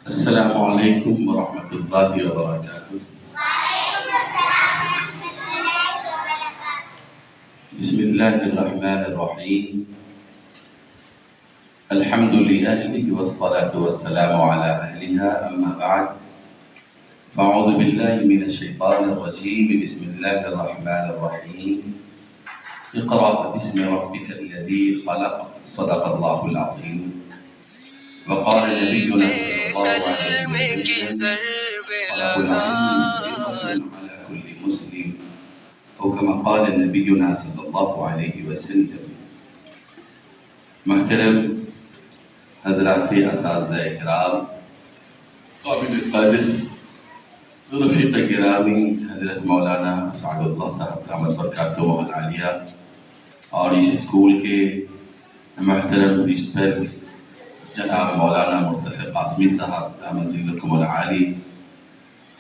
السلام علیکم ورحمۃ اللہ وبرکاتہ۔ بسم اللہ الرحمن الرحیم۔ الحمد للہ والصلاة والسلام علی اہلہا، اما بعد فاعوذ باللہ من الشیطان الرجیم، بسم اللہ الرحمن الرحیم۔ اقرأ باسم ربک الذی خلق، صدق اللہ العظیم۔ وقال نبینا صلی اللہ علیہ وسلم على كل مسلم، او كما قال نبینا صلی اللہ علیہ وسلم۔ محترم حضرات اساتذہ کرام، قابل قدر رفیق گرامی حضرت مولانا اسعد اللہ صاحب دامت برکاتہ العالیہ اور اس اسکول کے محترم پرنسپل جناب مولانا مرتضی قاسمی صاحب دامت ظلکم العالی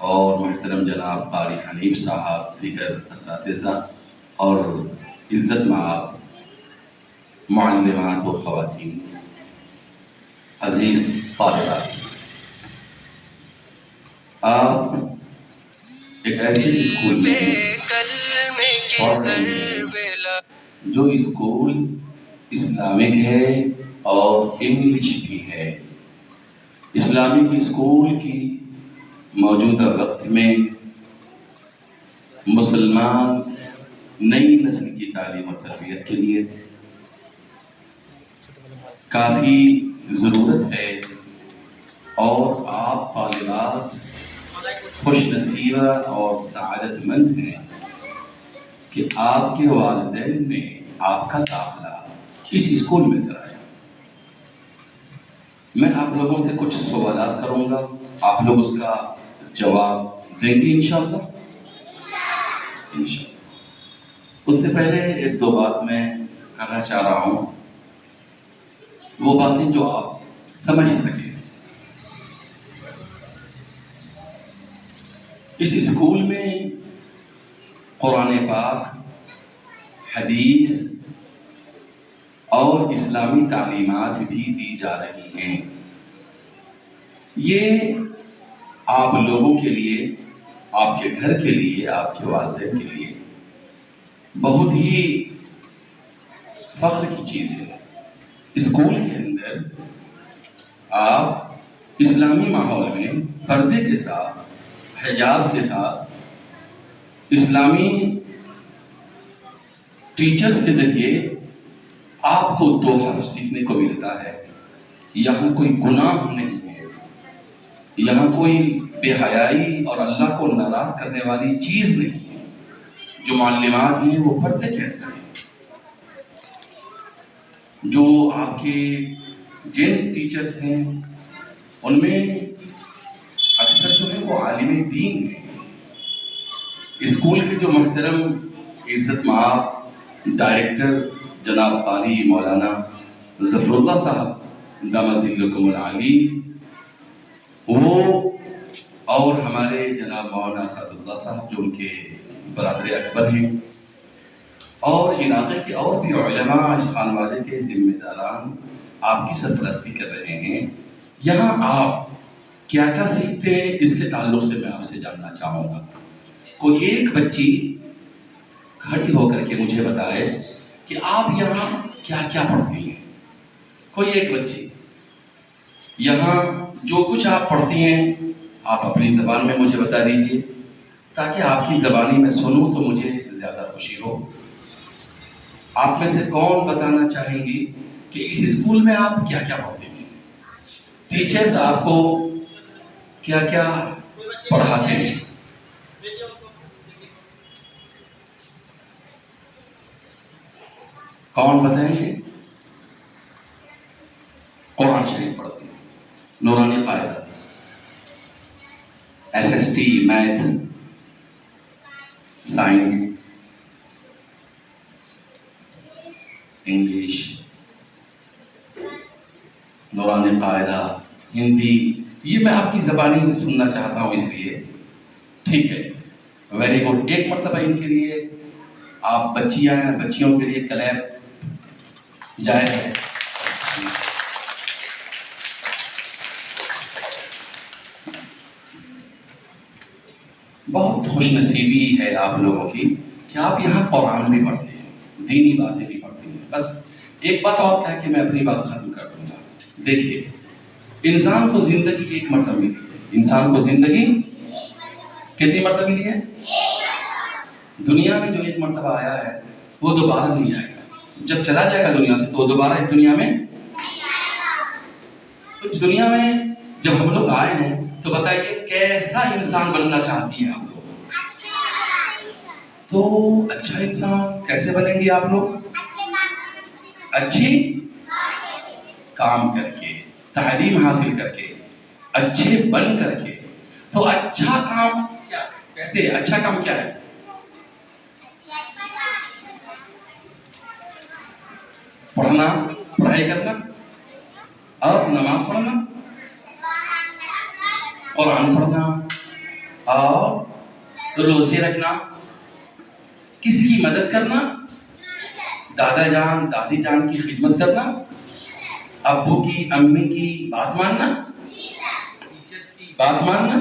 اور محترم جناب قاری حنیف صاحب، دیگر اساتذہ اور عزت مآب معلمات و خواتین، عزیز طالبات، آپ ایک ایسے اسکول میں جو اسکول اسلامک ہے اور انگلش بھی ہے۔ اسلامک اسکول کی موجودہ وقت میں مسلمان نئی نسل کی تعلیم و تربیت کے لیے کافی ضرورت ہے، اور آپ طالبات خوش نصیبہ اور سعادت مند ہیں کہ آپ کے والدین نے آپ کا داخلہ اس اسکول میں کرایا۔ میں آپ لوگوں سے کچھ سوالات کروں گا، آپ لوگ اس کا جواب دیں گے انشاءاللہ۔ اس سے پہلے ایک دو بات میں کہنا چاہ رہا ہوں، وہ باتیں جو آپ سمجھ سکیں۔ اس اسکول میں قرآن پاک، حدیث اور اسلامی تعلیمات بھی دی جا رہی ہیں۔ یہ آپ لوگوں کے لیے، آپ کے گھر کے لیے، آپ کے والدین کے لیے بہت ہی فخر کی چیز ہے۔ اسکول کے اندر آپ اسلامی ماحول میں پردے کے ساتھ، حجاب کے ساتھ، اسلامی ٹیچرز کے ذریعے آپ کو دو حرف سیکھنے کو ملتا ہے۔ یہاں کوئی گناہ نہیں ہے، یہاں کوئی بے حیائی اور اللہ کو ناراض کرنے والی چیز نہیں ہے۔ جو معلمات ہیں وہ پردے کے اندر ہیں۔ جو آپ کے جینٹس ٹیچرز ہیں ان میں اکثر جو ہے وہ عالم دین ہیں۔ اسکول کے جو محترم عزت مآب ڈائریکٹر جناب قاری مولانا ظفر اللہ صاحب دامت ظلکم العالی، وہ اور ہمارے جناب مولانا اسعد اللہ صاحب جو ان کے برادر اکبر ہیں، اور علاقے کے اور بھی علماء، اس خانوادے کے ذمہ داران آپ کی سرپرستی کر رہے ہیں۔ یہاں آپ کیا کیا سیکھتے ہیں اس کے تعلق سے میں آپ سے جاننا چاہوں گا۔ کوئی ایک بچی کھڑی ہو کر کے مجھے بتائے کہ آپ یہاں کیا کیا پڑھتی ہیں۔ کوئی ایک بچی، یہاں جو کچھ آپ پڑھتی ہیں آپ اپنی زبان میں مجھے بتا دیجئے، تاکہ آپ کی زبانی میں سنوں تو مجھے زیادہ خوشی ہو۔ آپ میں سے کون بتانا چاہیں گی کہ اس اسکول میں آپ کیا کیا پڑھتے ہیں؟ ٹیچرز آپ کو کیا کیا پڑھاتے ہیں؟ کون بتائیں گے؟ قرآن شریف پڑھتے ہیں، نورانی قاعدہ، SST، میتھ، سائنس، انگلش، نورانی قاعدہ، ہندی۔ یہ میں آپ کی زبانی میں سننا چاہتا ہوں، اس لیے ٹھیک ہے، ویری گڈ۔ ایک مرتبہ ان کے لیے آپ بچیاں ہیں، بچیوں کے لیے کلیپ جائز ہے۔ بہت خوش نصیبی ہے آپ لوگوں کی کہ آپ یہاں قرآن بھی پڑھتے ہیں، دینی باتیں بھی پڑھتے ہیں۔ بس ایک بات اور کہہ کے میں اپنی بات ختم کر دوں گا۔ دیکھیے، انسان کو زندگی ایک مرتبہ ملی ہے، انسان کو زندگی کتنی مرتبہ ملی ہے؟ دنیا میں جو ایک مرتبہ آیا ہے وہ دوبارہ نہیں آئے گا۔ جب چلا جائے گا دنیا سے تو دوبارہ اس دنیا میں، تو اس دنیا میں جب ہم لوگ آئے ہیں تو بتائیے کیسا انسان بننا چاہتی ہیں آپ لوگ؟ تو اچھا انسان کیسے بنیں گے آپ لوگ؟ اچھی کام کر کے، تعلیم حاصل کر کے، اچھے بن کر کے۔ تو اچھا کام کیا؟ کیسے اچھا کام کیا ہے؟ پڑھنا، پڑھائی کرنا اور نماز پڑھنا، قرآن پڑھنا اور روزے رکھنا، کسی کی مدد کرنا، دادا جان دادی جان کی خدمت کرنا، ابو کی امی کی بات ماننا، ٹیچرز کی بات ماننا،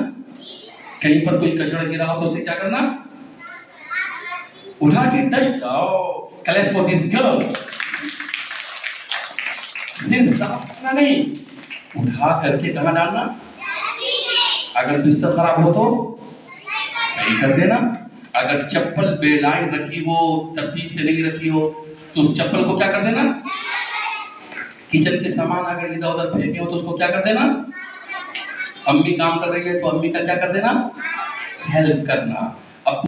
کہیں پر کوئی کچڑا گرا ہو تو اسے کیا کرنا؟ اٹھا کے ڈسٹ کلیپ فار دس گرل، صرف صاف کرنا نہیں، اٹھا کر کے کہاں ڈالنا؟ اگر بستر خراب ہو تو صحیح کر دینا، اگر چپل بے لائن رکھی ہو، ترتیب سے نہیں رکھی ہو تو اس چپل کو کیا کر دینا؟ کچن کے سامان اگر ادھر ادھر پھینکے ہو تو اس کو کیا کر دینا؟ امی کام کر رہی ہے تو امی کا کیا کر دینا؟ ہیلپ کرنا۔